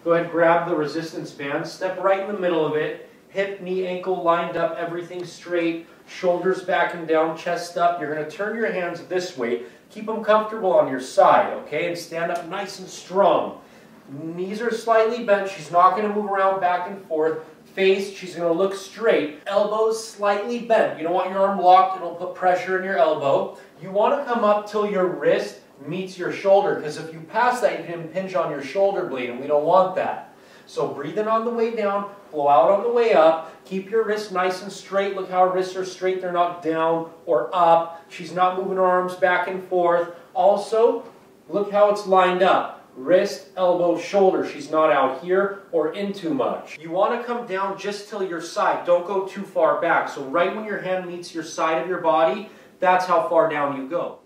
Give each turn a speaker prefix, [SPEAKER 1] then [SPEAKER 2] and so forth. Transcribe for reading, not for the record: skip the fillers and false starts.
[SPEAKER 1] Go ahead, grab the resistance band, step right in the middle of it, hip, knee, ankle lined up, everything straight, shoulders back and down, chest up. You're going to turn your hands this way, keep them comfortable on your side, okay, and stand up nice and strong. Knees are slightly bent, she's not going to move around back and forth. Face, she's going to look straight. Elbows slightly bent. You don't want your arm locked, it'll put pressure in your elbow. You want to come up till your wrist meets your shoulder, because if you pass that, you can impinge on your shoulder blade, and we don't want that. So breathe in on the way down, blow out on the way up. Keep your wrists nice and straight. Look how her wrists are straight, they're not down or up. She's not moving her arms back and forth. Also, look how it's lined up. Wrist, elbow, shoulder. She's not out here or in too much. You want to come down just till your side. Don't go too far back. So right when your hand meets your side of your body, that's how far down you go.